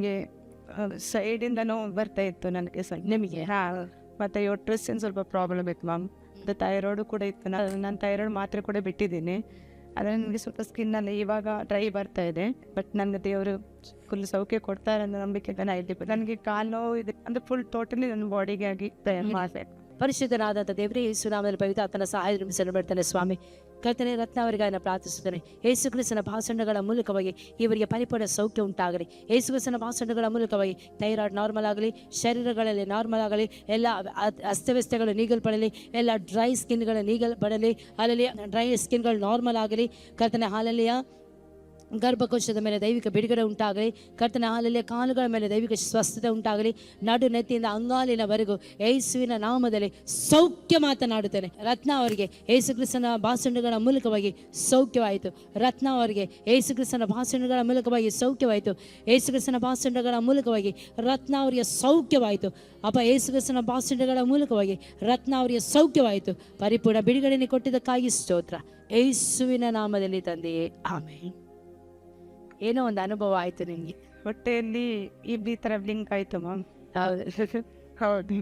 ನನಗೆ ಸೈಡಿಂದ ನೋವು ಬರ್ತಾ ಇತ್ತು ನನಗೆ ನಿಮಗೆ ಮತ್ತು ಯುಟ್ರಸ್ಸಿನ ಸ್ವಲ್ಪ ಪ್ರಾಬ್ಲಮ್ ಇತ್ತು ಮ್ಯಾಮ್. ಮತ್ತು ಥೈರಾಯ್ಡು ಕೂಡ ಇತ್ತು. ನಾನು ಥೈರಾಯ್ಡ್ ಮಾತ್ರೆ ಕೂಡ ಬಿಟ್ಟಿದ್ದೀನಿ. ಆದರೆ ನನಗೆ ಸ್ವಲ್ಪ ಸ್ಕಿನ್ನಲ್ಲಿ ಇವಾಗ ಡ್ರೈ ಬರ್ತಾ ಇದೆ. ಬಟ್ ನನಗೆ ದೇವರು ಫುಲ್ ಸೌಖ್ಯ ಕೊಡ್ತಾರೆ ಅನ್ನೋ ನಂಬಿಕೆ ಇಲ್ಲಿ. ನನಗೆ ಕಾಲು ನೋವು ಇದೆ ಅಂದರೆ ಫುಲ್ ಟೋಟಲಿ ನನ್ನ ಬಾಡಿಗೆ ಆಗಿ ಮಾಡಿದೆ. ಪರಿಶುದ್ಧನಾದಂಥ ದೇವರೇ, ಯೇಸು ನಾಮದಲ್ಲಿ ಪವಿತ್ರಾತ್ಮನ ಸಹಾಯ ನಿರ್ಮಿಸಲು ಬಿಡ್ತಾನೆ ಸ್ವಾಮಿ. ಕರ್ತನೆ, ರತ್ನ ಅವರಿಗಾಗಿ ಪ್ರಾರ್ಥಿಸುತ್ತೇನೆ. ಯೇಸು ಕ್ರಿಸ್ತನ ಭಾಷಣಗಳ ಮೂಲಕವಾಗಿ ಇವರಿಗೆ ಪರಿಪೂರ್ಣ ಸೌಖ್ಯ ಉಂಟಾಗಲಿ. ಯೇಸು ಕ್ರಿಸ್ತನ ಭಾಷಣಗಳ ಮೂಲಕವಾಗಿ ಥೈರಾಯ್ಡ್ ನಾರ್ಮಲ್ ಆಗಲಿ, ಶರೀರಗಳಲ್ಲಿ ನಾರ್ಮಲ್ ಆಗಲಿ, ಎಲ್ಲ ಅಸ್ತವ್ಯಸ್ತಗಳು ನೀಗಲ್ಪಡಲಿ, ಎಲ್ಲ ಡ್ರೈ ಸ್ಕಿನ್ಗಳು ನೀಗಲ್ಪಡಲಿ. ಅಲ್ಲಿ ಡ್ರೈ ಸ್ಕಿನ್ಗಳು ನಾರ್ಮಲ್ ಆಗಲಿ. ಕರ್ತನೆ, ಹಾಲಲ್ಲಿಯ ಗರ್ಭಕೋಶದ ಮೇಲೆ ದೈವಿಕ ಬಿಡುಗಡೆ ಉಂಟಾಗಲಿ. ಕರ್ತನ ಹಾಲಲ್ಲಿಯ ಕಾಲುಗಳ ಮೇಲೆ ದೈವಿಕ ಸ್ವಸ್ಥತೆ ಉಂಟಾಗಲಿ. ನಡು ನೆತ್ತಿಯಿಂದ ಅಂಗಾಲಿನವರೆಗೂ ಯೇಸುವಿನ ನಾಮದಲ್ಲಿ ಸೌಖ್ಯ ಮಾತನಾಡುತ್ತೇನೆ. ರತ್ನ ಅವರಿಗೆ ಯೇಸು ಕ್ರಿಸ್ತನ ಭಾಷಣಗಳ ಮೂಲಕವಾಗಿ ಸೌಖ್ಯವಾಯಿತು. ರತ್ನ ಅವರಿಗೆ ಯೇಸು ಕ್ರಿಸ್ತನ ಭಾಷಣಗಳ ಮೂಲಕವಾಗಿ ಸೌಖ್ಯವಾಯಿತು. ಯೇಸು ಕ್ರಿಸ್ತನ ಭಾಷಣಗಳ ಮೂಲಕವಾಗಿ ರತ್ನ ಅವರಿಗೆ ಸೌಖ್ಯವಾಯಿತು. ಅಪ್ಪ, ಯೇಸು ಕ್ರಿಸ್ತನ ಭಾಷಣಗಳ ಮೂಲಕವಾಗಿ ರತ್ನ ಅವರಿಗೆ ಸೌಖ್ಯವಾಯಿತು. ಪರಿಪೂರ್ಣ ಬಿಡುಗಡೆಯನ್ನು ಕೊಟ್ಟಿದ್ದಕ್ಕಾಗಿ ಸ್ತೋತ್ರ, ಯೇಸುವಿನ ನಾಮದಲ್ಲಿ ತಂದೆಯೇ, ಆಮೆನ್. ಏನೋ ಒಂದು ಅನುಭವ ಆಯಿತು ನಿಮಗೆ ಹೊಟ್ಟೆಯಲ್ಲಿ ಈ ಥರ ಬ್ಲಿಂಕ್ ಆಯಿತು ಮ್ಯಾಮ್. ಹೌದು ಹೌದು.